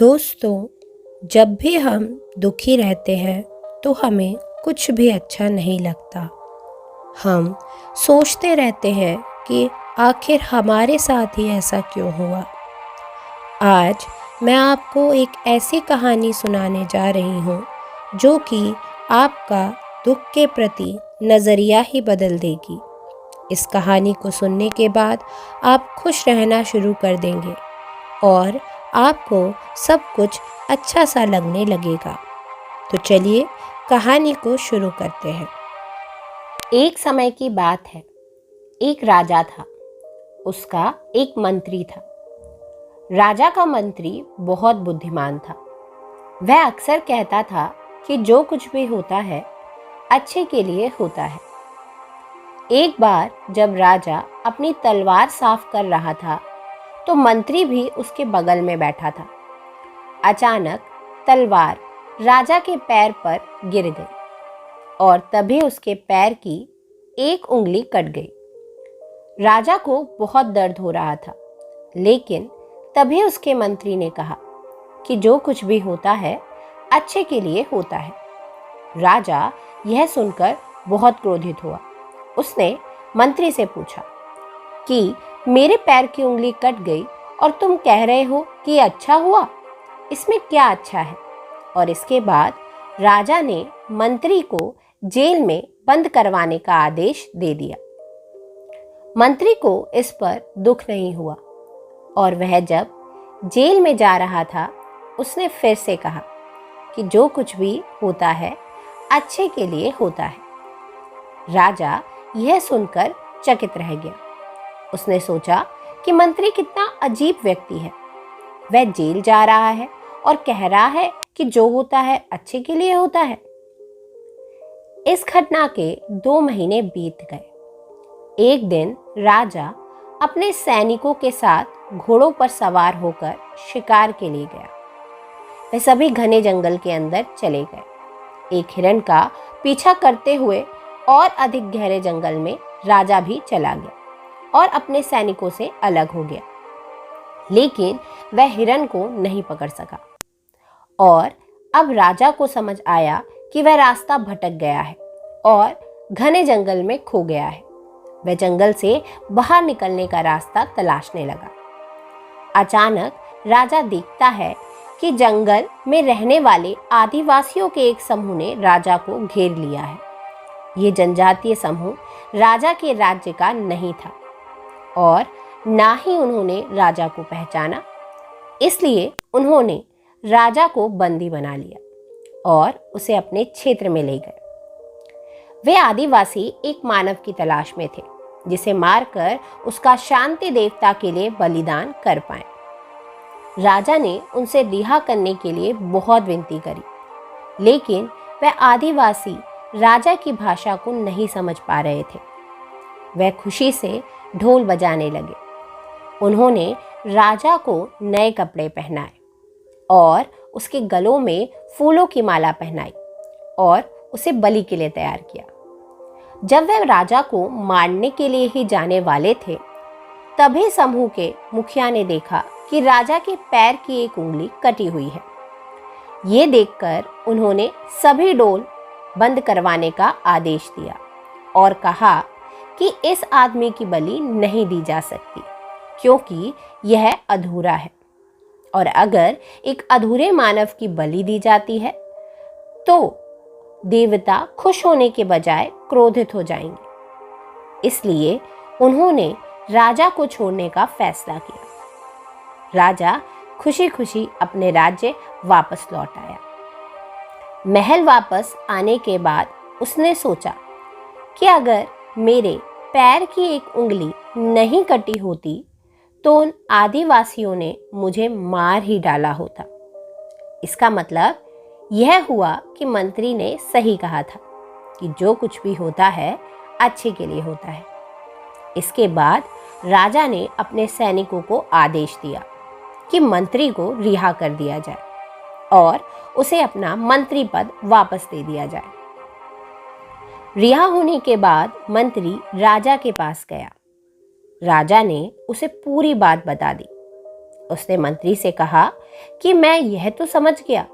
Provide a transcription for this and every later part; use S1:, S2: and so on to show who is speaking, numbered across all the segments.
S1: दोस्तों, जब भी हम दुखी रहते हैं तो हमें कुछ भी अच्छा नहीं लगता। हम सोचते रहते हैं कि आखिर हमारे साथ ही ऐसा क्यों हुआ। आज मैं आपको एक ऐसी कहानी सुनाने जा रही हूँ जो कि आपका दुख के प्रति नज़रिया ही बदल देगी। इस कहानी को सुनने के बाद आप खुश रहना शुरू कर देंगे और आपको सब कुछ अच्छा सा लगने लगेगा। तो चलिए कहानी को शुरू करते हैं।
S2: एक समय की बात है। एक राजा था। उसका एक मंत्री था। राजा का मंत्री बहुत बुद्धिमान था। वह अक्सर कहता था कि जो कुछ भी होता है अच्छे के लिए होता है। एक बार जब राजा अपनी तलवार साफ कर रहा था तो मंत्री भी उसके बगल में बैठा था। अचानक तलवार राजा के पैर पर गिर गई और तभी उसके पैर की एक उंगली कट गई। राजा को बहुत दर्द हो रहा था, लेकिन तभी उसके मंत्री ने कहा कि जो कुछ भी होता है अच्छे के लिए होता है। राजा यह सुनकर बहुत क्रोधित हुआ। उसने मंत्री से पूछा कि मेरे पैर की उंगली कट गई और तुम कह रहे हो कि अच्छा हुआ, इसमें क्या अच्छा है। और इसके बाद राजा ने मंत्री को जेल में बंद करवाने का आदेश दे दिया। मंत्री को इस पर दुख नहीं हुआ और वह जब जेल में जा रहा था उसने फिर से कहा कि जो कुछ भी होता है अच्छे के लिए होता है। राजा यह सुनकर चकित रह गया। उसने सोचा कि मंत्री कितना अजीब व्यक्ति है। वह जेल जा रहा है और कह रहा है कि जो होता है अच्छे के लिए होता है। इस घटना के 2 महीने बीत गए। एक दिन राजा अपने सैनिकों के साथ घोड़ों पर सवार होकर शिकार के लिए गया। वे सभी घने जंगल के अंदर चले गए। एक हिरण का पीछा करते हुए और अधिक गहरे जंगल में राजा भी चला गया और अपने सैनिकों से अलग हो गया। लेकिन वह हिरण को नहीं पकड़ सका और अब राजा को समझ आया कि वह रास्ता भटक गया है और घने जंगल में खो गया है। वह जंगल से बाहर निकलने का रास्ता तलाशने लगा। अचानक राजा देखता है कि जंगल में रहने वाले आदिवासियों के एक समूह ने राजा को घेर लिया है। ये जनजातीय समूह राजा के राज्य का नहीं था और ना ही उन्होंने राजा को पहचाना। इसलिए उन्होंने राजा को बंदी बना लिया और उसे अपने क्षेत्र में ले गए। वे आदिवासी एक मानव की तलाश में थे जिसे मारकर उसका शांति देवता के लिए बलिदान कर पाए। राजा ने उनसे रिहा करने के लिए बहुत विनती करी, लेकिन वह आदिवासी राजा की भाषा को नहीं समझ पा रहे थे। वह खुशी से ढोल बजाने लगे। उन्होंने राजा को नए कपड़े पहनाए और उसके गलों में फूलों की माला पहनाई और उसे बलि के लिए तैयार किया। जब वह राजा को मारने के लिए ही जाने वाले थे, तभी समूह के मुखिया ने देखा कि राजा के पैर की एक उंगली कटी हुई है। ये देखकर उन्होंने सभी डोल बंद करवाने का आदेश दिया और कहा कि इस आदमी की बलि नहीं दी जा सकती क्योंकि यह अधूरा है, और अगर एक अधूरे मानव की बलि दी जाती है तो देवता खुश होने के बजाय क्रोधित हो जाएंगे। इसलिए उन्होंने राजा को छोड़ने का फैसला किया। राजा खुशी खुशी अपने राज्य वापस लौट आया। महल वापस आने के बाद उसने सोचा कि अगर मेरे पैर की एक उंगली नहीं कटी होती तो उन आदिवासियों ने मुझे मार ही डाला होता। इसका मतलब यह हुआ कि मंत्री ने सही कहा था कि जो कुछ भी होता है अच्छे के लिए होता है। इसके बाद राजा ने अपने सैनिकों को आदेश दिया कि मंत्री को रिहा कर दिया जाए और उसे अपना मंत्री पद वापस दे दिया जाए। रिहा होने के बाद मंत्री राजा के पास गया। राजा ने उसे पूरी बात बता दी। उसने मंत्री से कहा कि मैं यह तो समझ गया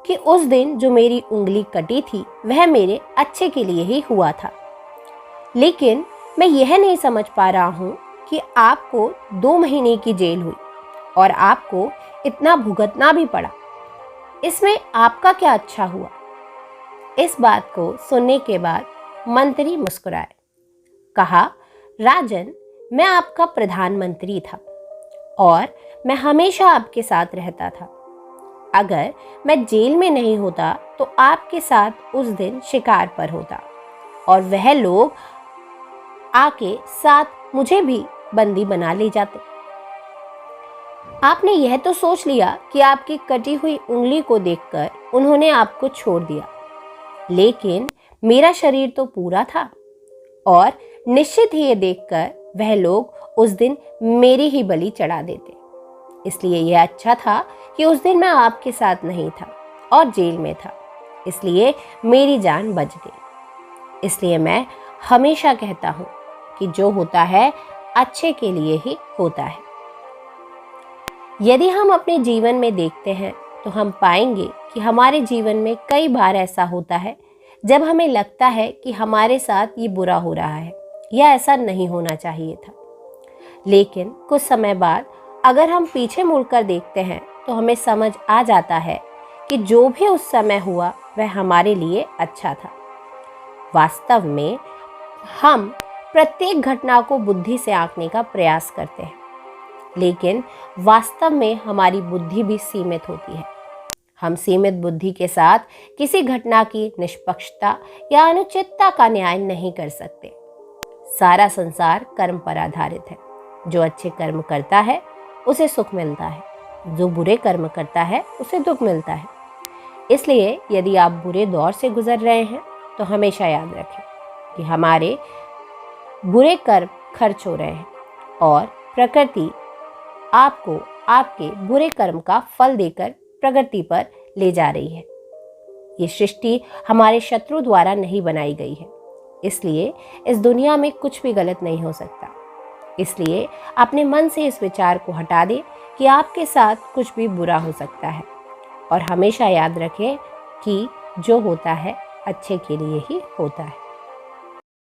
S2: कि उस दिन जो मेरी उंगली कटी थी वह मेरे अच्छे के लिए ही हुआ था, लेकिन मैं यह नहीं समझ पा रहा हूँ कि आपको 2 महीने की जेल हुई और आपको इतना भुगतना भी पड़ा। इसमें आपका क्या अच्छा हुआ? इस बात को सुनने के बाद मंत्री मुस्कुराए। कहा, राजन, मैं आपका प्रधानमंत्री था और मैं हमेशा आपके साथ रहता था। अगर मैं जेल में नहीं होता तो आपके साथ उस दिन शिकार पर होता और वह लोग आके साथ मुझे भी बंदी बना ले जाते। आपने यह तो सोच लिया कि आपकी कटी हुई उंगली को देखकर उन्होंने आपको छोड़ दिया, लेकिन मेरा शरीर तो पूरा था और निश्चित ही ये देखकर वह लोग उस दिन मेरी ही बलि चढ़ा देते। इसलिए यह अच्छा था कि उस दिन मैं आपके साथ नहीं था और जेल में था, इसलिए मेरी जान बच गई। इसलिए मैं हमेशा कहता हूँ कि जो होता है अच्छे के लिए ही होता है। यदि हम अपने जीवन में देखते हैं तो हम पाएंगे कि हमारे जीवन में कई बार ऐसा होता है जब हमें लगता है कि हमारे साथ ये बुरा हो रहा है या ऐसा नहीं होना चाहिए था, लेकिन कुछ समय बाद अगर हम पीछे मुड़कर देखते हैं तो हमें समझ आ जाता है कि जो भी उस समय हुआ वह हमारे लिए अच्छा था। वास्तव में हम प्रत्येक घटना को बुद्धि से आंकने का प्रयास करते हैं, लेकिन वास्तव में हमारी बुद्धि भी सीमित होती है। हम सीमित बुद्धि के साथ किसी घटना की निष्पक्षता या अनुचितता का न्याय नहीं कर सकते। सारा संसार कर्म पर आधारित है। जो अच्छे कर्म करता है उसे सुख मिलता है, जो बुरे कर्म करता है उसे दुख मिलता है। इसलिए यदि आप बुरे दौर से गुजर रहे हैं तो हमेशा याद रखें कि हमारे बुरे कर्म खर्च हो रहे हैं और प्रकृति आपको आपके बुरे कर्म का फल देकर प्रगति पर ले जा रही है। ये सृष्टि हमारे शत्रु द्वारा नहीं बनाई गई है, इसलिए इस दुनिया में कुछ भी गलत नहीं हो सकता। इसलिए अपने मन से इस विचार को हटा दें कि आपके साथ कुछ भी बुरा हो सकता है और हमेशा याद रखें कि जो होता है अच्छे के लिए ही होता है।